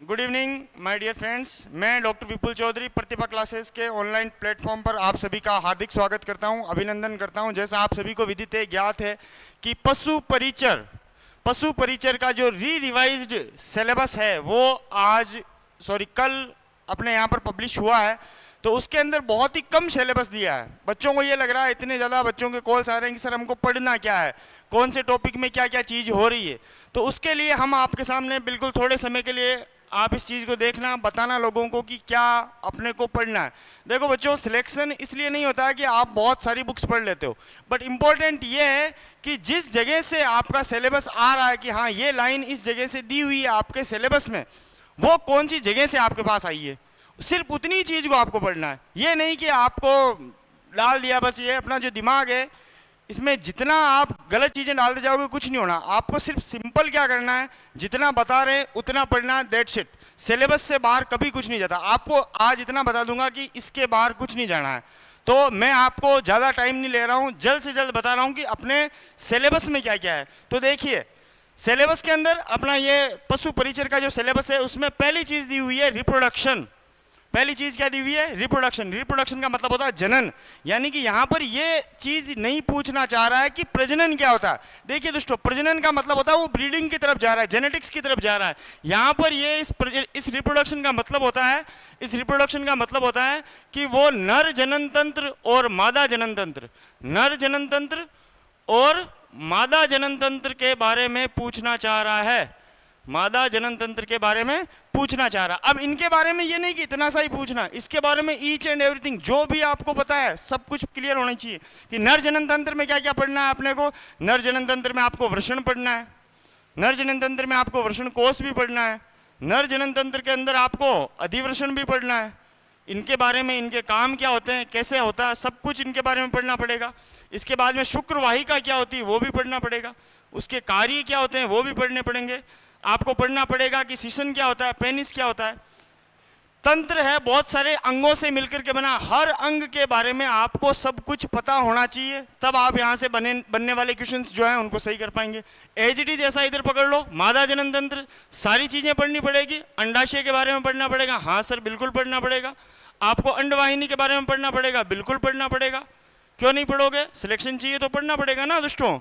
Good evening my dear friends, मैं doctor Vipul Chaudhary Pratibha classes के online platform पर आप सभी का हार्दिक स्वागत करता हूं, अभिनंदन करता हूं। जैसा आप सभी को विदित है, ज्ञात है कि पशु परिचर का जो रिवाइज्ड सिलेबस है वो कल अपने यहाँ पर पब्लिश हुआ है। तो उसके अंदर बहुत ही कम सिलेबस दिया है। बच्चों को ये लग रहा है, इतने ज़्यादा बच्चों के कॉल्स आ रहे हैं कि सर हमको पढ़ना क्या है, कौन से टॉपिक में क्या क्या चीज़ हो रही है। तो उसके लिए हम आपके सामने बिल्कुल थोड़े समय के लिए आप इस चीज़ को देखना, बताना लोगों को कि क्या अपने को पढ़ना है। देखो बच्चों, सिलेक्शन इसलिए नहीं होता है कि आप बहुत सारी बुक्स पढ़ लेते हो, बट इम्पॉर्टेंट ये है कि जिस जगह से आपका सिलेबस आ रहा है कि हाँ ये लाइन इस जगह से दी हुई है आपके सिलेबस में, वो कौन सी जगह से आपके पास आई है, सिर्फ उतनी चीज़ को आपको पढ़ना है। ये नहीं कि आपको डाल दिया बस। ये अपना जो दिमाग है, इसमें जितना आप गलत चीज़ें डालते जाओगे कुछ नहीं होना। आपको सिर्फ सिंपल क्या करना है, जितना बता रहे हैं उतना पढ़ना है, दैट्स इट। सिलेबस से बाहर कभी कुछ नहीं जाता। आपको आज इतना बता दूंगा कि इसके बाहर कुछ नहीं जाना है। तो मैं आपको ज़्यादा टाइम नहीं ले रहा हूँ, जल्द से जल्द बता रहा हूँ कि अपने सिलेबस में क्या क्या है। तो देखिए, सिलेबस के अंदर अपना ये पशु परिचर का जो सिलेबस है उसमें पहली चीज़ दी हुई है रिप्रोडक्शन। पहली चीज क्या दी हुई है? रिप्रोडक्शन। रिप्रोडक्शन का मतलब होता है जनन, यानी कि यहां पर ये चीज नहीं पूछना चाह रहा है कि प्रजनन क्या होता है। देखिए दोस्तों, प्रजनन का मतलब होता है वो ब्रीडिंग की तरफ जा रहा है, जेनेटिक्स की तरफ जा रहा है। यहां पर ये इस रिप्रोडक्शन का मतलब होता है, इस रिप्रोडक्शन का मतलब होता है कि वो नर जनन तंत्र और मादा जनन तंत्र, नर जनन तंत्र और मादा जनन तंत्र के बारे में पूछना चाह रहा है, मादा जनन तंत्र के बारे में पूछना चाह रहा। अब इनके बारे में ये नहीं कि इतना सा ही पूछना, इसके बारे में ईच एंड एवरीथिंग जो भी आपको पता है सब कुछ क्लियर होना चाहिए कि नर जनन तंत्र में क्या क्या पढ़ना है अपने को। नर जनन तंत्र में आपको वृषण पढ़ना है, नर जनन तंत्र में आपको वृषण कोष भी पढ़ना है, नर जनन तंत्र के अंदर आपको अधिवृषण भी पढ़ना है। इनके बारे में, इनके काम क्या होते हैं, कैसे होता है, सब कुछ इनके बारे में पढ़ना पड़ेगा। इसके बाद में शुक्रवाहिका क्या होती है वो भी पढ़ना पड़ेगा, उसके कार्य क्या होते हैं वो भी पढ़ने पड़ेंगे। आपको पढ़ना पड़ेगा कि शिशन क्या होता है, पेनिस क्या होता है। तंत्र है बहुत सारे अंगों से मिलकर के बना, हर अंग के बारे में आपको सब कुछ पता होना चाहिए, तब आप यहाँ से बनने वाले क्वेश्चंस जो हैं उनको सही कर पाएंगे। एज इट इज ऐसा इधर पकड़ लो, मादा जनन तंत्र सारी चीज़ें पढ़नी पड़ेगी। अंडाशय के बारे में पढ़ना पड़ेगा, हाँ सर बिल्कुल पढ़ना पड़ेगा। आपको अंडवाहिनी के बारे में पढ़ना पड़ेगा, बिल्कुल पढ़ना पड़ेगा। क्यों नहीं पढ़ोगे? सिलेक्शन चाहिए तो पढ़ना पड़ेगा ना दोस्तों।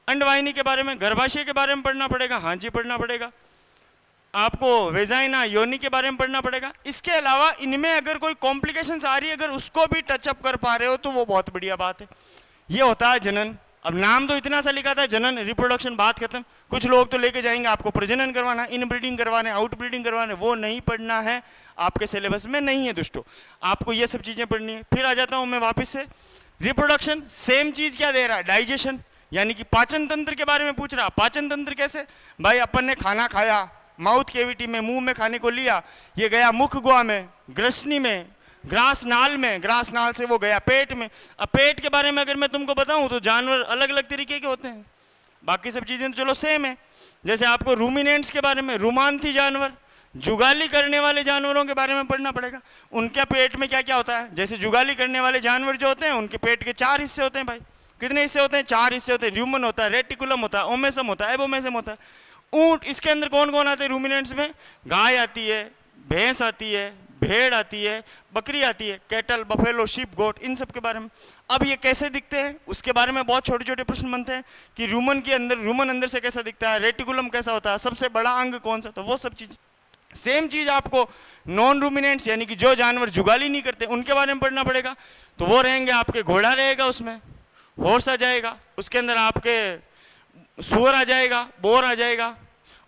अंडवाहिनी के बारे में, गर्भाशय के बारे में पढ़ना पड़ेगा, हाँ जी पढ़ना पड़ेगा। आपको वेजाइना योनि के बारे में पढ़ना पड़ेगा। इसके अलावा इनमें अगर कोई कॉम्प्लिकेशंस आ रही है, अगर उसको भी टचअप कर पा रहे हो तो वो बहुत बढ़िया बात है। ये होता है जनन। अब नाम तो इतना सा लिखा था जनन, रिप्रोडक्शन, बात खत्म। कुछ लोग तो लेके जाएंगे आपको प्रजनन करवाना, इन ब्रीडिंग करवाने, आउट ब्रीडिंग करवाने, वो नहीं पढ़ना है, आपके सिलेबस में नहीं है दोस्तों। आपको ये सब चीज़ें पढ़नी है। फिर आ जाता हूँ मैं वापस से, रिप्रोडक्शन सेम चीज़ क्या दे रहा है, डाइजेशन, यानी कि पाचन तंत्र के बारे में पूछ रहा। पाचन तंत्र कैसे भाई, अपन ने खाना खाया, माउथ केविटी में, मुंह में खाने को लिया, ये गया मुख गुहा में, ग्रसनी में, ग्रास नाल में, ग्रास नाल से वो गया पेट में। अब पेट के बारे में अगर मैं तुमको बताऊं तो जानवर अलग अलग तरीके के होते हैं, बाकी सब चीज़ें तो चलो सेम है। जैसे आपको रूमिनेंट्स के बारे में, रुमांथी जानवर, जुगाली करने वाले जानवरों के बारे में पढ़ना पड़ेगा, उनके पेट में क्या क्या होता है। जैसे जुगाली करने वाले जानवर जो होते हैं उनके पेट के 4 हिस्से होते हैं भाई। कितने हिस्से होते हैं? 4 हिस्से होते हैं। र्यूमन होता है, रेटिकुलम होता है, ओमेसम होता है, एबोमेसम होता है। ऊंट, इसके अंदर कौन कौन आते हैं रूमिनेंट्स में? गाय आती है, भैंस आती है, भेड़ आती है, बकरी आती है, कैटल, बफेलो, शीप, गोट, इन सब के बारे में। अब ये कैसे दिखते हैं उसके बारे में बहुत छोटे छोटे प्रश्न बनते हैं कि रूमन अंदर से कैसा दिखता है, रेटिकुलम कैसा होता है, सबसे बड़ा अंग कौन सा, तो वो सब चीज़। सेम चीज़ आपको नॉन रूमिनेंट्स, यानी कि जो जानवर जुगाली नहीं करते उनके बारे में पढ़ना पड़ेगा। तो वो रहेंगे आपके, घोड़ा रहेगा उसमें, हॉर्स आ जाएगा, उसके अंदर आपके सूअर आ जाएगा, बोर आ जाएगा,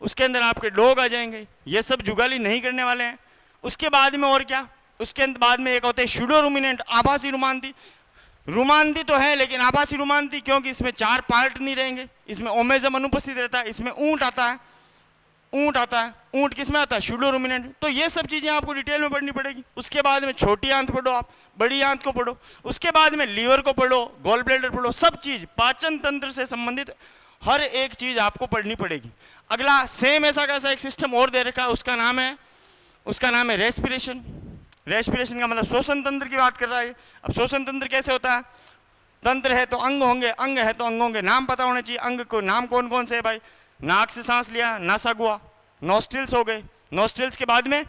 उसके अंदर आपके डॉग आ जाएंगे। ये सब जुगाली नहीं करने वाले हैं। उसके बाद में और क्या, उसके बाद में एक होते हैं शूडो रूमिनेंट, आभासी रुमांती। रुमांती तो है लेकिन आभासी रुमांती, क्योंकि इसमें 4 पार्ट नहीं रहेंगे, इसमें ओमेजम अनुपस्थित रहता है। इसमें ऊंट आता है, ऊंट किस में आता है? Pseudo ruminant. तो ये सब चीज़ें आपको डिटेल में पढ़नी पड़ेगी। उसके बाद में छोटी आंत पढ़ो, आप बड़ी आंत को पढ़ो, उसके बाद में लीवर को पढ़ो, गॉल ब्लैडर पढ़ो, सब चीज़ पाचन तंत्र से संबंधित हर एक चीज़ आपको पढ़नी पड़ेगी। अगला सेम ऐसा कैसा एक सिस्टम और दे रखा है, उसका नाम है रेस्पिरेशन। रेस्पिरेशन का मतलब श्वसन तंत्र की बात कर रहा है। अब श्वसन तंत्र कैसे होता है? तंत्र है तो अंग होंगे, अंग है तो अंग होंगे, नाम पता होने चाहिए। अंग को नाम कौन कौन से है भाई? नाक से सांस लिया, नासागुआ, नॉस्ट्रिल्स हो गए, नोस्ट्रिल्स के बाद में,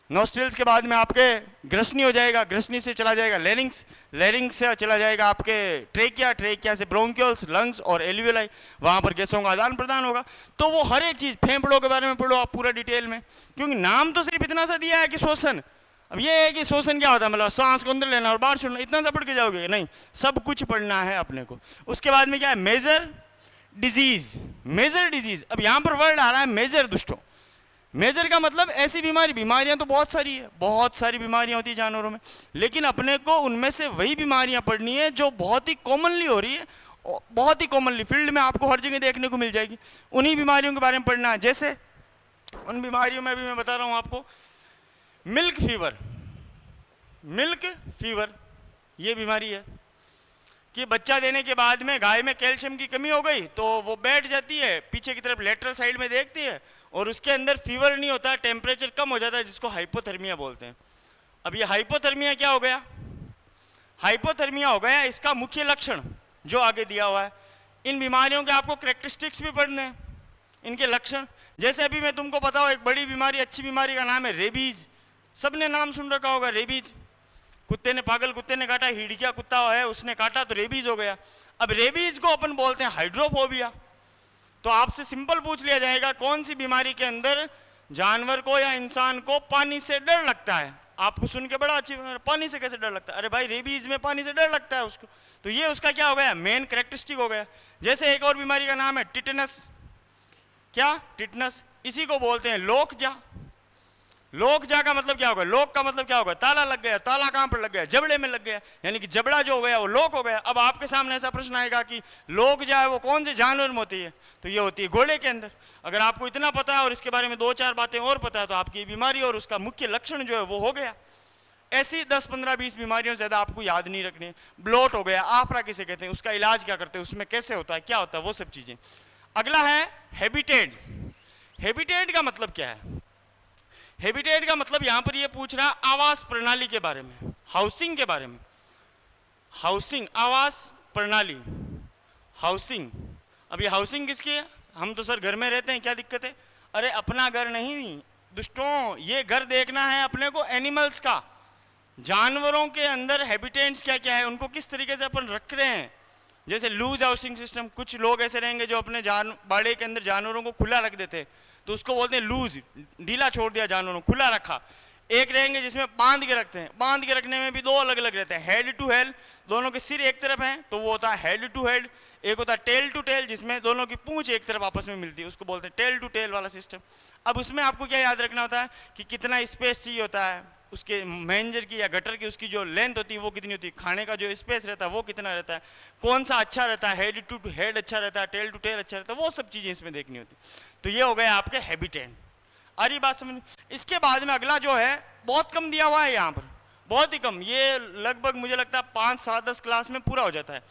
नोस्ट्रिल्स के बाद में आपके ग्रसनी हो जाएगा, ग्रसनी से चला जाएगा लेरिंग्स, लेरिंग्स से चला जाएगा आपके ट्रेकिया, ट्रेकिया से ब्रोंकियल्स, लंग्स और एल्वियोलाई, वहाँ पर गैसों का आदान प्रदान होगा। तो वो हर एक चीज़, फेफड़ों के बारे में पढ़ो आप पूरा डिटेल में, क्योंकि नाम तो सिर्फ इतना सा दिया है कि श्वसन। अब ये है कि श्वसन क्या होता है, मतलब सांस को अंदर लेना और बाहर छोड़ना, इतना सा पढ़ के जाओगे नहीं, सब कुछ पढ़ना है अपने को। उसके बाद में क्या है, मेजर डिजीज, मेजर डिजीज। अब यहाँ पर वर्ड आ रहा है मेजर दोस्तों। मेजर का मतलब ऐसी बीमारी, बीमारियां तो बहुत सारी है, बहुत सारी बीमारियां होती है जानवरों में, लेकिन अपने को उनमें से वही बीमारियां पढ़नी है जो बहुत ही कॉमनली हो रही है, बहुत ही कॉमनली फील्ड में आपको हर जगह देखने को मिल जाएगी, उन्हीं बीमारियों के बारे में पढ़ना है। जैसे उन बीमारियों में भी मैं बता रहा हूँ आपको, मिल्क फीवर, मिल्क फीवर ये बीमारी है कि बच्चा देने के बाद में गाय में कैल्शियम की कमी हो गई तो वो बैठ जाती है, पीछे की तरफ लेटरल साइड में देखती है और उसके अंदर फीवर नहीं होता, टेम्परेचर कम हो जाता है, जिसको हाइपोथर्मिया बोलते हैं। अब ये हाइपोथर्मिया क्या हो गया, हाइपोथर्मिया हो गया इसका मुख्य लक्षण जो आगे दिया हुआ है। इन बीमारियों के आपको कैरेक्टरिस्टिक्स भी पढ़ने हैं, इनके लक्षण। जैसे अभी मैं तुमको बताऊँ एक बड़ी बीमारी, अच्छी बीमारी का नाम है रेबीज, सबने नाम सुन रखा होगा रेबीज। कुत्ते ने, पागल कुत्ते ने काटा, हिड़किया कुत्ता है उसने काटा तो रेबीज हो गया। अब रेबीज को अपन बोलते हैं हाइड्रोफोबिया। तो आपसे सिंपल पूछ लिया जाएगा कौन सी बीमारी के अंदर जानवर को या इंसान को पानी से डर लगता है। आपको सुन के बड़ा अच्छी, पानी से कैसे डर लगता है, अरे भाई रेबीज में पानी से डर लगता है उसको, तो ये उसका क्या हो गया, मेन कैरेक्टरिस्टिक हो गया। जैसे एक और बीमारी का नाम है टिटनस, क्या, टिटनस, इसी को बोलते हैं लोकजा। लोकजा का मतलब क्या होगा, लोक का मतलब क्या होगा, ताला लग गया, ताला कहाँ पर लग गया, जबड़े में लग गया, यानी कि जबड़ा जो हो गया वो लोक हो गया। अब आपके सामने ऐसा प्रश्न आएगा कि लोकजा है वो कौन से जानवर में होती है, तो ये होती है घोड़े के अंदर। अगर आपको इतना पता है और इसके बारे में 2-4 बातें और पता है तो आपकी बीमारी और उसका मुख्य लक्षण जो है वो हो गया। ऐसी 10, 15, 20 बीमारियों से ज़्यादा आपको याद नहीं रखनी। ब्लोट हो गया, आफरा किसे कहते हैं, उसका इलाज क्या करते हैं, उसमें कैसे होता है, क्या होता है, वो सब चीज़ें। अगला है हैबिटेट। हैबिटेट का मतलब क्या है, हैबिटेट का मतलब यहां पर ये पूछ रहा है आवास प्रणाली के बारे में, हाउसिंग के बारे में। हाउसिंग, आवास प्रणाली, हाउसिंग। अब ये हाउसिंग किसकी है, हम तो सर घर में रहते हैं, क्या दिक्कत है, अरे अपना घर नहीं दुष्टों, ये घर देखना है अपने को एनिमल्स का। जानवरों के अंदर हैबिटेट्स क्या क्या है, उनको किस तरीके से अपन रख रहे हैं। जैसे लूज हाउसिंग सिस्टम, कुछ लोग ऐसे रहेंगे जो अपने बाड़े के अंदर जानवरों को खुला रख देते हैं, तो उसको बोलते हैं लूज, ढीला छोड़ दिया जानवरों को, खुला रखा। एक रहेंगे जिसमें बांध के रखते हैं, बांध के रखने में भी दो अलग अलग रहते हैं, हेड टू हेड, दोनों के सिर एक तरफ हैं तो वो होता है हेड टू हेड। एक होता है टेल टू टेल, जिसमें दोनों की पूंछ एक तरफ आपस में मिलती है, उसको बोलते हैं टेल टू टेल वाला सिस्टम। अब उसमें आपको क्या याद रखना होता है कि कितना स्पेस चाहिए होता है, उसके मैंजर की या गटर की उसकी जो लेंथ होती है वो कितनी होती है, खाने का जो स्पेस रहता है वो कितना रहता है, कौन सा अच्छा रहता है, हेड टू हेड अच्छा रहता है, टेल टू टेल अच्छा रहता है, वो सब चीज़ें इसमें देखनी होती। तो ये हो गए आपके हैबिटेट। आ रही बात समझ। इसके बाद में अगला जो है बहुत कम दिया हुआ है यहाँ पर, बहुत ही कम, ये लगभग मुझे लगता है 5, 7, 10 क्लास में पूरा हो जाता है।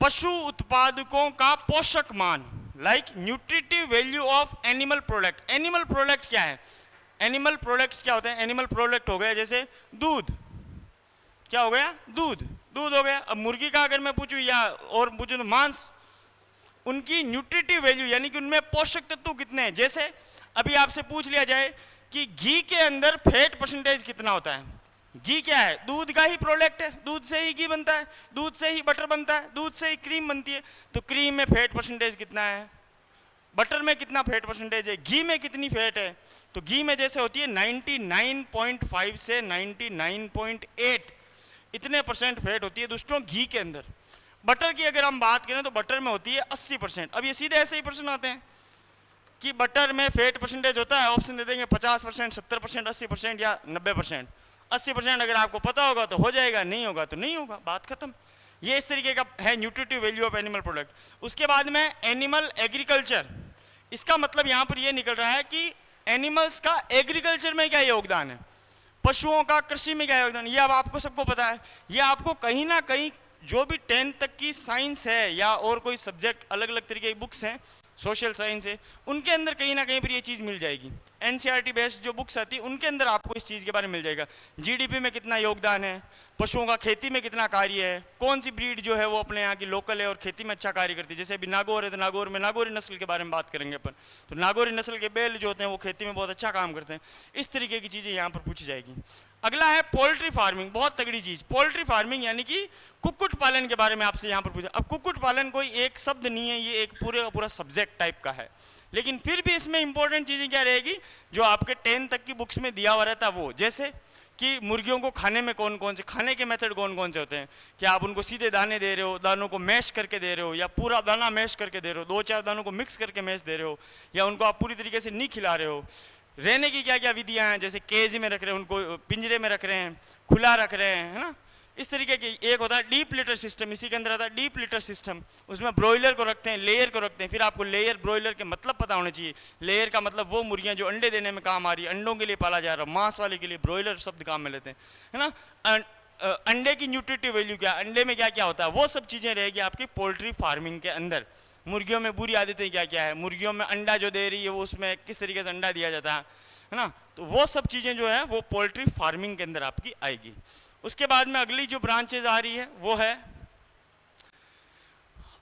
पशु उत्पादकों का पोषक मान, like nutritive value of animal product. Animal product क्या है, एनिमल प्रोडक्ट्स क्या होते हैं, एनिमल प्रोडक्ट हो गया जैसे दूध, क्या हो गया, दूध, दूध हो गया। अब मुर्गी का अगर मैं पूछूं या और पूछूं तो मांस, उनकी न्यूट्रिटिव वैल्यू यानी कि उनमें पोषक तत्व कितने हैं। जैसे अभी आपसे पूछ लिया जाए कि घी के अंदर फैट परसेंटेज कितना होता है, घी क्या है, दूध का ही प्रोडक्ट है, दूध से ही घी बनता है, दूध से ही बटर बनता है, दूध से ही क्रीम बनती है, तो क्रीम में फैट परसेंटेज कितना है, बटर में कितना फैट परसेंटेज है, घी में कितनी फैट है, तो घी में जैसे होती है 99.5 से 99.8 इतने परसेंट फैट होती है दोस्तों घी के अंदर। बटर की अगर हम बात करें तो बटर में होती है 80%। अब ये सीधे ऐसे ही प्रश्न आते हैं कि बटर में फैट परसेंटेज होता है, ऑप्शन दे देंगे 50%, 70%, 80% या 90%। 80% अगर आपको पता होगा तो हो जाएगा, नहीं होगा तो नहीं होगा, बात खत्म। ये इस तरीके का है nutritive value of animal product. उसके बाद में एनिमल एग्रीकल्चर, इसका मतलब यहाँ पर ये निकल रहा है कि एनिमल्स का एग्रीकल्चर में क्या योगदान है, पशुओं का कृषि में क्या योगदान, ये अब आपको सबको पता है। ये आपको कहीं ना कहीं जो भी 10th तक की साइंस है या और कोई सब्जेक्ट अलग अलग तरीके की बुक्स हैं, सोशल साइंस है, उनके अंदर कहीं ना कहीं पर ये चीज़ मिल जाएगी। एनसीईआरटी बेस्ड जो बुक्स आती है उनके अंदर आपको इस चीज़ के बारे में मिल जाएगा। जीडीपी में कितना योगदान है, पशुओं का खेती में कितना कार्य है, कौन सी ब्रीड जो है वो अपने यहाँ की लोकल है और खेती में अच्छा कार्य करती है। जैसे अभी नागौर है तो नागौर में नागौरी नस्ल के बारे में बात करेंगे अपन, तो नागौरी नस्ल के बैल जो होते हैं वो खेती में बहुत अच्छा काम करते हैं। इस तरीके की चीज़ें यहाँ पर पूछी जाएगी। अगला है पोल्ट्री फार्मिंग, बहुत तगड़ी चीज़। पोल्ट्री फार्मिंग यानी कि कुक्कुट पालन के बारे में आपसे यहाँ पर पूछा। अब कुक्कुट पालन कोई एक शब्द नहीं है, ये एक पूरे का पूरा सब्जेक्ट टाइप का है, लेकिन फिर भी इसमें इंपॉर्टेंट चीज़ें क्या रहेगी जो आपके 10 तक की बुक्स में दिया हुआ रहता है वो, जैसे कि मुर्गियों को खाने में कौन कौन से खाने के मेथड कौन कौन से होते हैं। क्या आप उनको सीधे दाने दे रहे हो, दानों को मैश करके दे रहे हो, या पूरा दाना मैश करके दे रहे हो, 2-4 दानों को मिक्स करके मैश दे रहे हो, या उनको आप पूरी तरीके से नहीं खिला रहे हो। रहने की क्या क्या विधियां हैं, जैसे केज में रख रहे हैं उनको, पिंजरे में रख रहे हैं, खुला रख रहे हैं, है ना। इस तरीके की एक होता है डीप लिटर सिस्टम, इसी के अंदर आता है डीप लिटर सिस्टम। उसमें ब्रॉयलर को रखते हैं, लेयर को रखते हैं। फिर आपको लेयर ब्रॉयलर के मतलब पता होने चाहिए। लेयर का मतलब वो मुर्गियां जो अंडे देने में काम आ रही है, अंडों के लिए पाला जा रहा है, मांस वाले के लिए ब्रॉयलर शब्द काम में लेते हैं, है ना। अंडे की न्यूट्रिटिव वैल्यू क्या, अंडे में क्या क्या होता है, वो सब चीज़ें रहेगी आपकी पोल्ट्री फार्मिंग के अंदर। मुर्गियों में बुरी आदतें क्या क्या है, मुर्गियों में अंडा जो दे रही है वो उसमें किस तरीके से अंडा दिया जाता है ना। तो वो सब चीज़ें जो है वो पोल्ट्री फार्मिंग के अंदर आपकी आएगी। उसके बाद में अगली जो ब्रांचेज आ रही है वो है,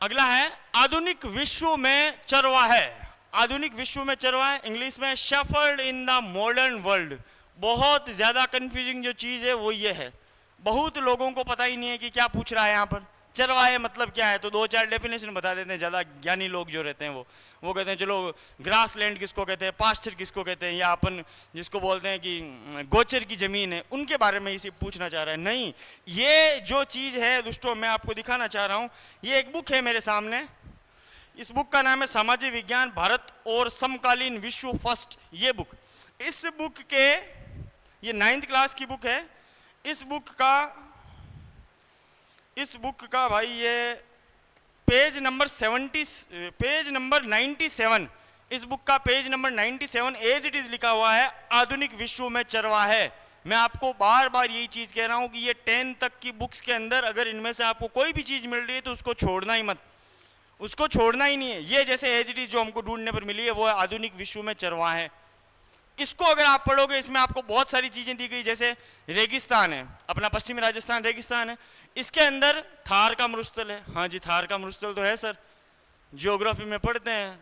अगला है आधुनिक विश्व में चरवाहे। आधुनिक विश्व में चरवाहे, इंग्लिश में shepherd in the modern world. बहुत ज़्यादा कंफ्यूजिंग जो चीज़ है वो ये है, बहुत लोगों को पता ही नहीं है कि क्या पूछ रहा है यहाँ पर। चरवाहे मतलब क्या है, तो 2-4 डेफिनेशन बता देते हैं ज़्यादा ज्ञानी लोग जो रहते हैं वो कहते हैं चलो ग्रास लैंड किसको कहते हैं, पास्चर किसको कहते हैं, या अपन जिसको बोलते हैं कि गोचर की ज़मीन है, उनके बारे में इसे पूछना चाह रहा है। नहीं, ये जो चीज़ है दोस्तों मैं आपको दिखाना चाह रहा हूँ, ये एक बुक है मेरे सामने। इस बुक का नाम है सामाजिक विज्ञान भारत और समकालीन विश्व फर्स्ट। ये बुक, इस बुक के, ये 9th क्लास की बुक है। इस बुक का भाई ये पेज नंबर 97, इस बुक का page number 97 as it is लिखा हुआ है आधुनिक विश्व में चरवाहे। मैं आपको बार बार यही चीज कह रहा हूं कि ये 10 तक की बुक्स के अंदर अगर इनमें से आपको कोई भी चीज मिल रही है तो उसको छोड़ना ही मत, उसको छोड़ना ही नहीं है। ये जैसे एज इट इज जो हमको ढूंढने पर मिली है वो है आधुनिक विश्व में चरवाहे। इसको अगर आप पढ़ोगे इसमें आपको बहुत सारी चीजें दी गई, जैसे रेगिस्तान है, अपना पश्चिमी राजस्थान रेगिस्तान है, इसके अंदर थार का मरुस्थल है। हाँ जी, थार का मरुस्थल तो है सर, जियोग्राफी में पढ़ते हैं,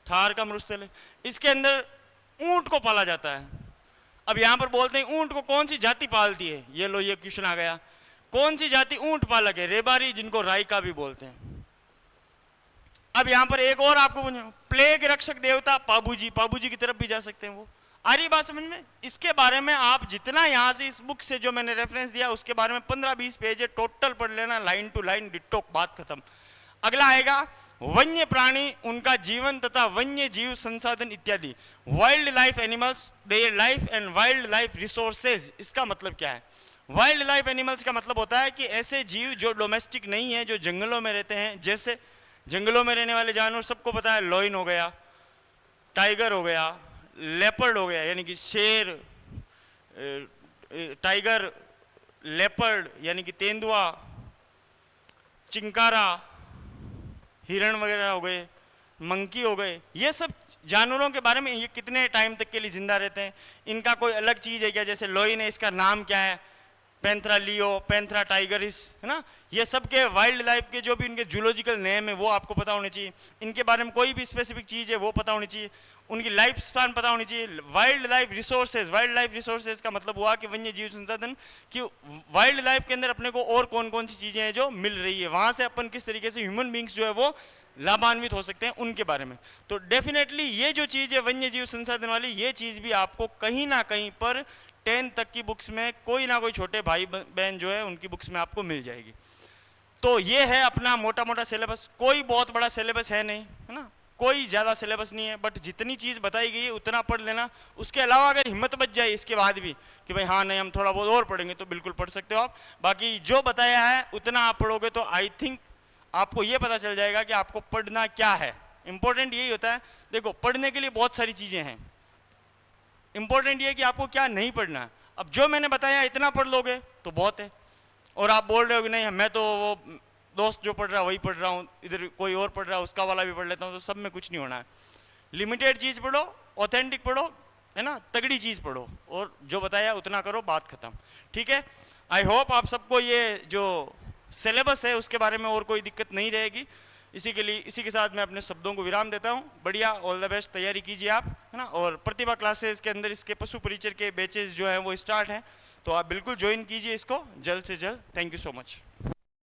थार का मरुस्थल है। इसके अंदर ऊंट को पाला जाता है। अब यहाँ पर बोलते हैं ऊंट को कौन सी जाति पालती है, ये लो ये क्वेश्चन आ गया, कौन सी जाति ऊंट पालक है, रेबारी, जिनको राइका भी बोलते हैं। अब यहाँ पर एक और आपको प्लेग रक्षक देवता पाबूजी, पाबूजी की तरफ भी जा सकते हैं वो। आ रही बात समझ में? इसके बारे में आप जितना यहाँ से इस बुक से जो मैंने रेफरेंस दिया उसके बारे में 15-20 पेज है, टोटल पढ़ लेना, लाइन टू लाइन डिट्टो, बात खत्म। अगला आएगा वन्य प्राणी, उनका जीवन तथा वन्य जीव संसाधन इत्यादि, wild life animals, their life and wild life resources. इसका मतलब क्या है? वाइल्ड लाइफ एनिमल्स का मतलब होता है कि ऐसे जीव जो डोमेस्टिक नहीं है, जो जंगलों में रहते हैं। जैसे जंगलों में रहने वाले जानवर सबको पता है, लॉयन हो गया, टाइगर हो गया, लेपर्ड हो गया यानी कि शेर, टाइगर, लेपर्ड यानी कि तेंदुआ, चिंकारा, हिरण वगैरह हो गए, मंकी हो गए। ये सब जानवरों के बारे में, ये कितने टाइम तक के लिए जिंदा रहते हैं, इनका कोई अलग चीज़ है क्या? जैसे लॉयन है, इसका नाम क्या है, पैंथरा लियो, पैंथरा टाइगरिस, है ना। ये सब के वाइल्ड लाइफ के जो भी इनके जूलॉजिकल नेम है वो आपको पता होने चाहिए। इनके बारे में कोई भी स्पेसिफिक चीज़ है वो पता होनी चाहिए। उनकी लाइफ स्पैन पता होनी चाहिए। Wild life resources, wild life resources का मतलब हुआ कि वन्य जीव संसाधन, कि वाइल्ड लाइफ के अंदर अपने को और कौन कौन सी चीज़ें हैं जो मिल रही है, वहाँ से अपन किस तरीके से ह्यूमन बींग्स जो है वो लाभान्वित हो सकते हैं, उनके बारे में। तो डेफिनेटली ये जो चीज़ है वन्य जीव संसाधन वाली, ये चीज़ भी आपको कहीं ना कहीं पर 10 तक की बुक्स में कोई ना कोई छोटे भाई बहन जो है उनकी बुक्स में आपको मिल जाएगी। तो ये है अपना मोटा मोटा सिलेबस। कोई बहुत बड़ा सिलेबस है नहीं, है ना, कोई ज़्यादा सिलेबस नहीं है, बट जितनी चीज़ बताई गई है उतना पढ़ लेना। उसके अलावा अगर हिम्मत बच जाए इसके बाद भी कि भाई हाँ नहीं हम थोड़ा बहुत और पढ़ेंगे, तो बिल्कुल पढ़ सकते हो आप। बाकी जो बताया है उतना आप पढ़ोगे तो आई थिंक आपको ये पता चल जाएगा कि आपको पढ़ना क्या है। इंपॉर्टेंट यही होता है। देखो, पढ़ने के लिए बहुत सारी चीज़ें हैं, इंपॉर्टेंट ये कि आपको क्या नहीं पढ़ना है। अब जो मैंने बताया इतना पढ़ लोगे तो बहुत है। और आप बोल रहे हो कि नहीं मैं तो वो दोस्त जो पढ़ रहा है वही पढ़ रहा हूँ, इधर कोई और पढ़ रहा है उसका वाला भी पढ़ लेता हूँ, तो सब में कुछ नहीं होना है। लिमिटेड चीज़ पढ़ो, ऑथेंटिक पढ़ो, है ना, तगड़ी चीज़ पढ़ो और जो बताया उतना करो, बात खत्म। ठीक है, आई होप आप सबको ये जो सिलेबस है उसके बारे में और कोई दिक्कत नहीं रहेगी। इसी के साथ मैं अपने शब्दों को विराम देता हूँ। बढ़िया, ऑल द बेस्ट, तैयारी कीजिए आप, है ना। और प्रतिभा क्लासेस के अंदर इसके पशु परिचर के बैचेस जो हैं वो स्टार्ट हैं, तो आप बिल्कुल ज्वाइन कीजिए इसको जल्द से जल्द। Thank you so much.